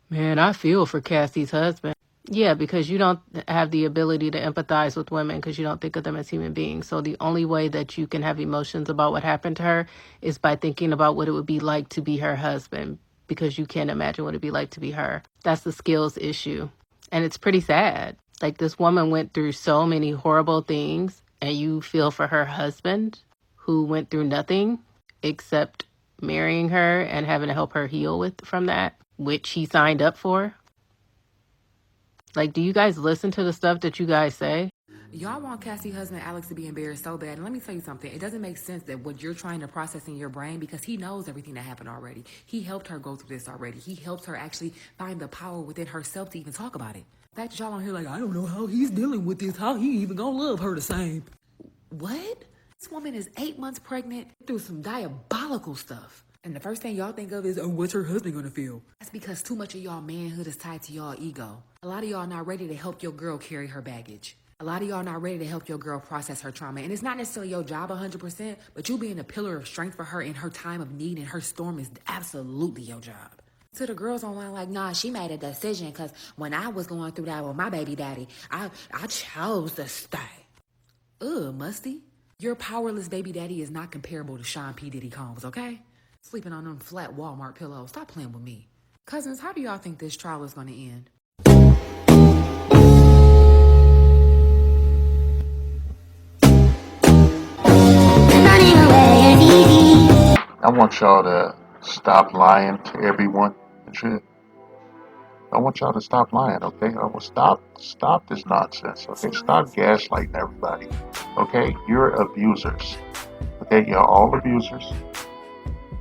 Man, I feel for Cassie's husband. Yeah, because you don't have the ability to empathize with women because you don't think of them as human beings. So the only way that you can have emotions about what happened to her is by thinking about what it would be like to be her husband because you can't imagine what it'd be like to be her. That's the skills issue. And it's pretty sad. Like this woman went through so many horrible things and you feel for her husband who went through nothing except marrying her and having to help her heal with from that, which he signed up for. Like, do you guys listen to the stuff that you guys say? Y'all want Cassie's husband Alex to be embarrassed so bad. And let me tell you something. It doesn't make sense that what you're trying to process in your brain because he knows everything that happened already. He helped her go through this already. He helped her actually find the power within herself to even talk about it. The fact that y'all on here like, I don't know how he's dealing with this, how he even gonna love her the same. What? This woman is 8 months pregnant through some diabolical stuff. And the first thing y'all think of is, oh, what's her husband gonna feel? That's because too much of y'all manhood is tied to y'all ego. A lot of y'all not ready to help your girl carry her baggage. A lot of y'all not ready to help your girl process her trauma. And it's not necessarily your job 100%, but you being a pillar of strength for her in her time of need and her storm is absolutely your job. To the girls online like, nah, she made a decision because when I was going through that with my baby daddy, I chose to stay. Ugh, Musty. Your powerless baby daddy is not comparable to Sean P. Diddy Combs, okay? Sleeping on them flat Walmart pillows. Stop playing with me. Cousins, how do y'all think this trial is going to end? I want y'all to stop lying to everyone and shit. I want y'all to stop lying, okay? I will stop this nonsense, okay? Stop gaslighting everybody, okay? You're abusers, okay? You're all abusers.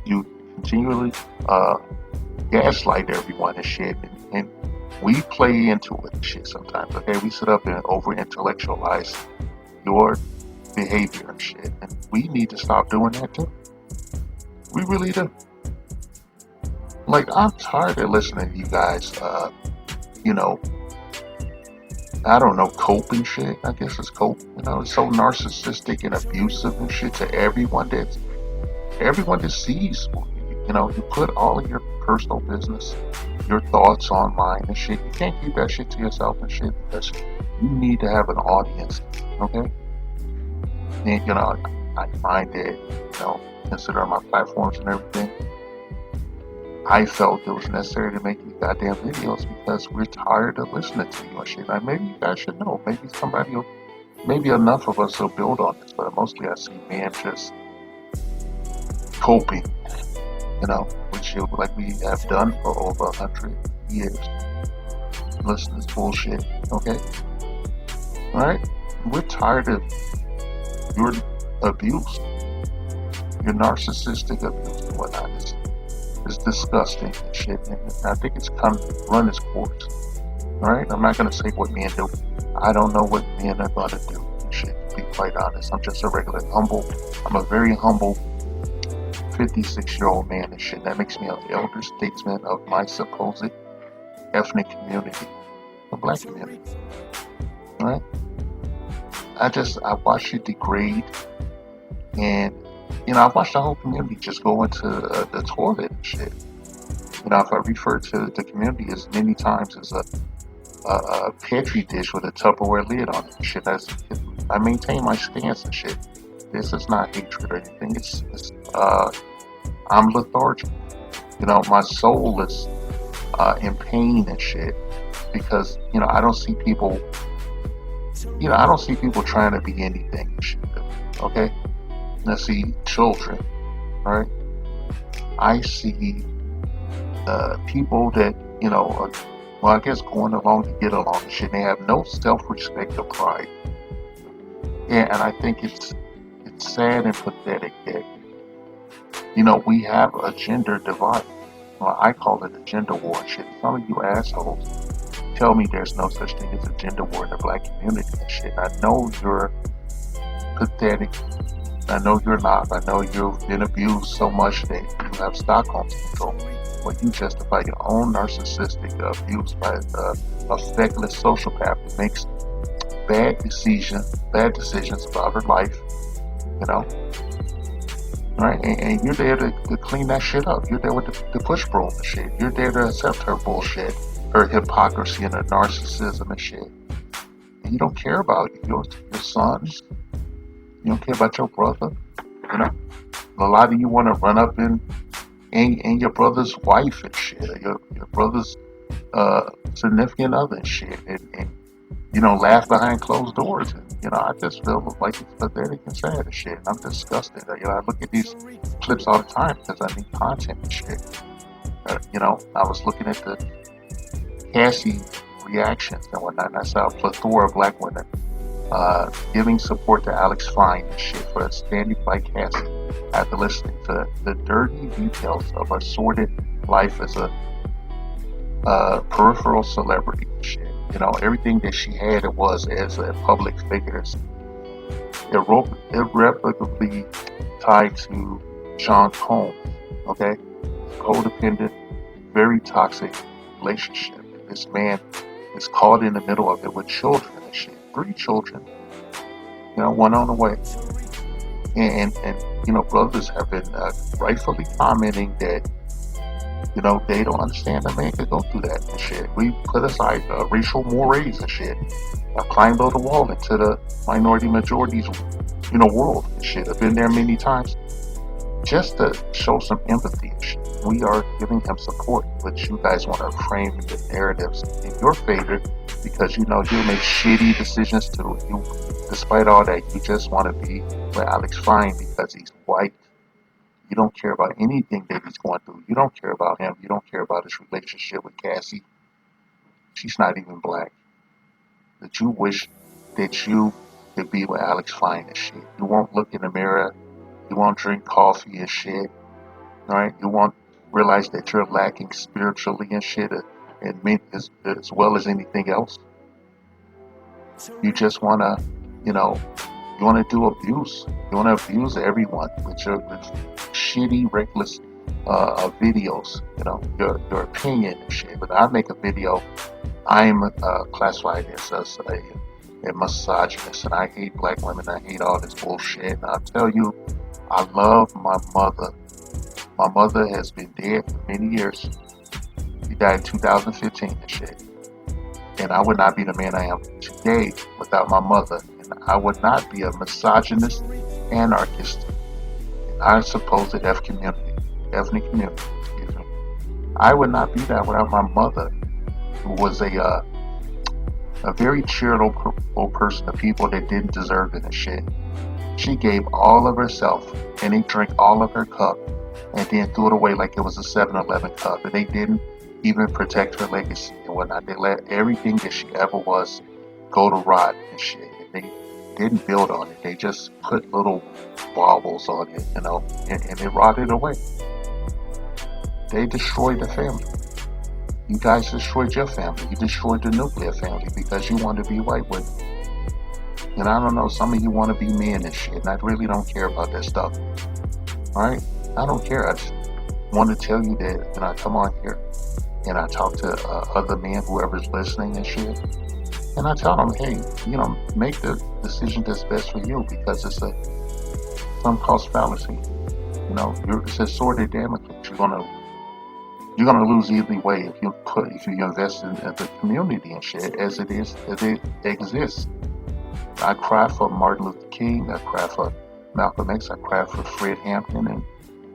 You continually gaslight everyone and shit, and we play into it and shit sometimes, okay? We sit up and over intellectualize your behavior and shit, and we need to stop doing that too. We really do. Like, I'm tired of listening to you guys, you know, I don't know, cope and shit. I guess it's cope. You know, it's so narcissistic and abusive and shit to everyone that sees. You know, you put all of your personal business, your thoughts online and shit. You can't keep that shit to yourself and shit because you need to have an audience. Okay? And you know, I find that, you know, considering my platforms and everything, I felt it was necessary to make these goddamn videos because we're tired of listening to you and shit. Like, maybe you guys should know. Maybe enough of us will build on this, but mostly I see men just coping, you know, which like we have done for over 100 years. Listen to bullshit, okay? Alright? We're tired of your abuse, your narcissistic abuse and whatnot. It's disgusting and shit, and I think it's come to run its course. Alright? I'm not gonna say what men do. I don't know what men are gonna do and shit, to be quite honest. I'm just a I'm a very humble 56-year-old man and shit. That makes me an elder statesman of my supposed ethnic community, the black community. Alright? I watched it degrade, and you know, I watched the whole community just go into the toilet and shit. You know, if I refer to the community as many times as a petri dish with a Tupperware lid on it and shit, I maintain my stance and shit. This is not hatred or anything. I'm lethargic. You know, my soul is in pain and shit because, you know, I don't see people trying to be anything and shit. Okay? I see children, right? I see people that, you know, I guess going along to get along and shit. They have no self-respect or pride. Yeah, and I think it's sad and pathetic that, you know, we have a gender divide. Well, I call it a gender war and shit. Some of you assholes tell me there's no such thing as a gender war in the black community and shit. I know you're pathetic. I know you're not. I know you've been abused so much that you have Stockholm syndrome. When you justify your own narcissistic abuse by a feckless sociopath that makes bad decisions about her life, you know. right? And you're there to clean that shit up. You're there with the push broom and shit. You're there to accept her bullshit, her hypocrisy and her narcissism and shit. And you don't care about your sons. You don't care about your brother. You know, a lot of you want to run up in your brother's wife and shit, or your brother's significant other and shit, and laugh behind closed doors. And, I just feel like it's pathetic and sad and shit. And I'm disgusted. I look at these clips all the time because I need content and shit. I was looking at the Cassie reactions and whatnot, and I saw a plethora of black women giving support to Alex Fine and shit for standing by Cassie after listening to the dirty details of her sordid life as a peripheral celebrity and shit. Everything that she had it was as a public figure is irrevocably tied to Sean Combs, okay? Codependent, very toxic relationship. This man is caught in the middle of it with children and shit. 3 children, one on the way. And brothers have been rightfully commenting that, they don't understand a man could go through that and shit. We put aside racial mores and shit. I've climbed over the wall into the minority majorities, world and shit. I've been there many times just to show some empathy and shit. We are giving him support, but you guys want to frame the narratives in your favor because you make shitty decisions too. Despite all that, you just want to be with Alex Fine because he's white. You don't care about anything that he's going through. You don't care about him. You don't care about his relationship with Cassie. She's not even black. That you wish that you could be with Alex Fine and shit. You won't look in the mirror. You won't drink coffee and shit. Right? You won't realize that you're lacking spiritually and shit, and as well as anything else. You just want to, you want to do abuse. You want to abuse everyone with your shitty, reckless videos. Your opinion and shit. But I make a video, I'm classified as a misogynist, and I hate black women. I hate all this bullshit. And I'll tell you, I love my mother. My mother has been dead for many years. She died in 2015 and shit. And I would not be the man I am today without my mother. And I would not be a misogynist, anarchist, and I suppose the ethnic community, excuse me. I would not be that without my mother, who was a very charitable person to people that didn't deserve it and shit. She gave all of herself, and they drank all of her cup, and then threw it away like it was a 7-Eleven cup, and they didn't even protect her legacy and whatnot. They let everything that she ever was go to rot and shit, and they didn't build on it. They just put little baubles on it, and it rotted away. They destroyed the family. You guys destroyed your family. You destroyed the nuclear family because you want to be white women. And I don't know, some of you want to be men and shit, and I really don't care about that stuff. Alright? I don't care. I just want to tell you that, I come on here and I talk to other men, whoever's listening and shit, and I tell them, hey, make the decision that's best for you because it's a some cost fallacy. It's a sword of Damocles. You're gonna lose either way if you invest in the community and shit as it exists. I cry for Martin Luther King. I cry for Malcolm X. I cry for Fred Hampton and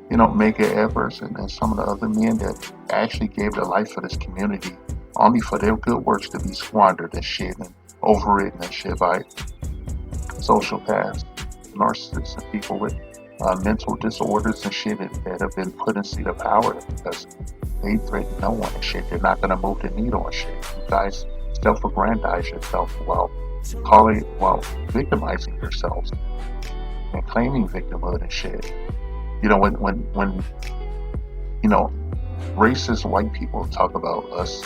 Medgar Evers and some of the other men that actually gave their life for this community, only for their good works to be squandered and shit and overridden and shit by sociopaths, narcissists, and people with mental disorders and shit that have been put in seat of power because they threaten no one and shit. They're not gonna move the needle and shit. You guys self-aggrandize yourself while victimizing yourselves and claiming victimhood and shit. When racist white people talk about us,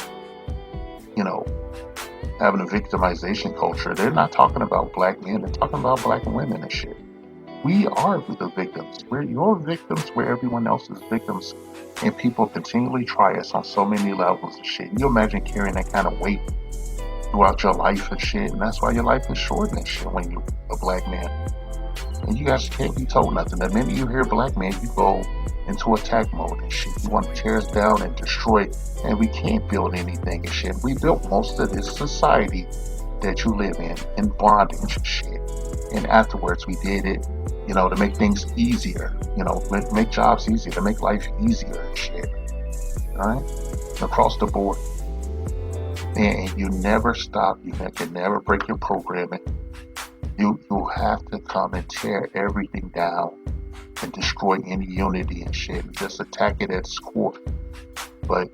having a victimization culture, they're not talking about black men, they're talking about black women and shit. We are the victims. We're your victims, we're everyone else's victims. And people continually try us on so many levels and shit. You imagine carrying that kind of weight throughout your life and shit, and that's why your life is short and shit when you're a black man. And you guys can't be told nothing. The minute you hear black man, you go into attack mode and shit. You want to tear us down and destroy, and we can't build anything and shit. We built most of this society that you live in bondage and shit. And afterwards, we did it, to make things easier, make jobs easier, to make life easier and shit. All right? Across the board. And you never stop. You can never break your programming. You have to come and tear everything down and destroy any unity and shit and just attack it at its core. But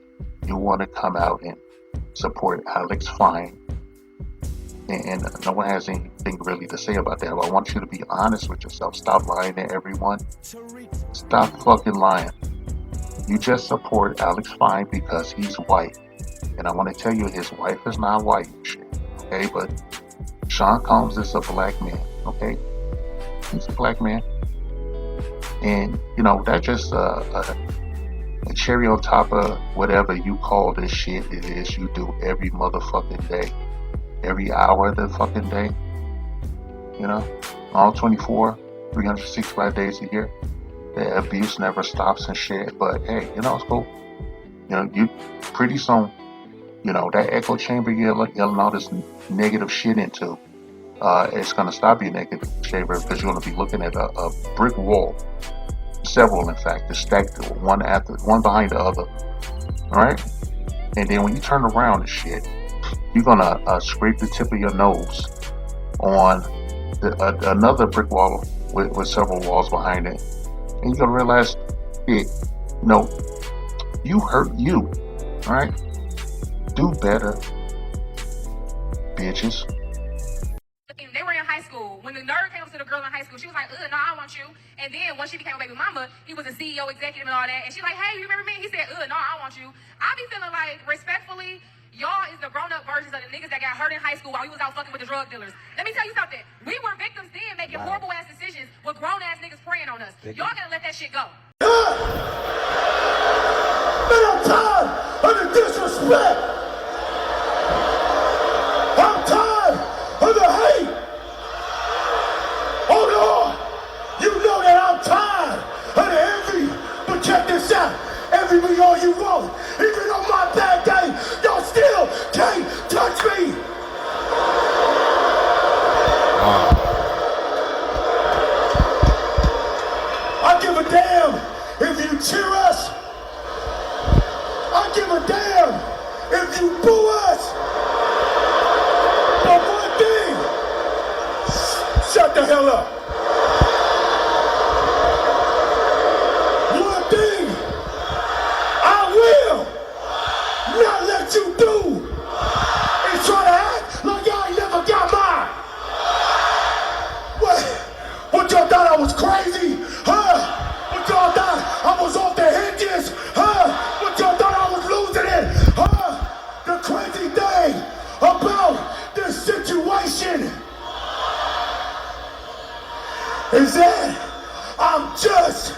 you want to come out and support Alex Fine. And no one has anything really to say about that. But I want you to be honest with yourself. Stop lying to everyone. Stop fucking lying. You just support Alex Fine because he's white. And I want to tell you, his wife is not white. Okay, but Sean Combs is a black man. Okay, he's a black man. And, that's just a cherry on top of whatever you call this shit it is you do every motherfucking day. Every hour of the fucking day. All 24, 365 days a year. The abuse never stops and shit. But hey, it's cool. You pretty soon, that echo chamber you're yelling all this negative shit into, it's going to stop your negative chamber because you're going to be looking at a brick wall. Several, in fact, they're stacked one behind the other. All right? And then when you turn around and shit, you're going to scrape the tip of your nose on another brick wall with several walls behind it. And you're going to realize, you hurt you. All right? Do better, bitches. They were in high school. When the nerd came up to the girl in high school, she was like, no, I want you. And then once she became a baby mama, he was a CEO, executive, and all that. And she's like, hey, you remember me? He said, no, I want you. I be feeling like, respectfully, y'all is the grown-up versions of the niggas that got hurt in high school while we was out fucking with the drug dealers. Let me tell you something. We were victims then, making horrible-ass decisions with grown-ass niggas preying on us. Y'all gotta let that shit go. Man, I'm tired of the disrespect. I'm tired of the hate. Hold on. You know that I'm tired of the envy. But check this out. Envy me all you want. Even on my bad day, y'all still can't touch me. I give a damn if you cheer us. I give a damn if you boo us. But one thing, shut the hell up. One thing I will not let you do is try to act like y'all ain't never got mine. What y'all thought I was crazy? Huh? What y'all thought I was off the hinges? Huh? What y'all thought I was losing it? Huh? The crazy thing about this situation is that I'm just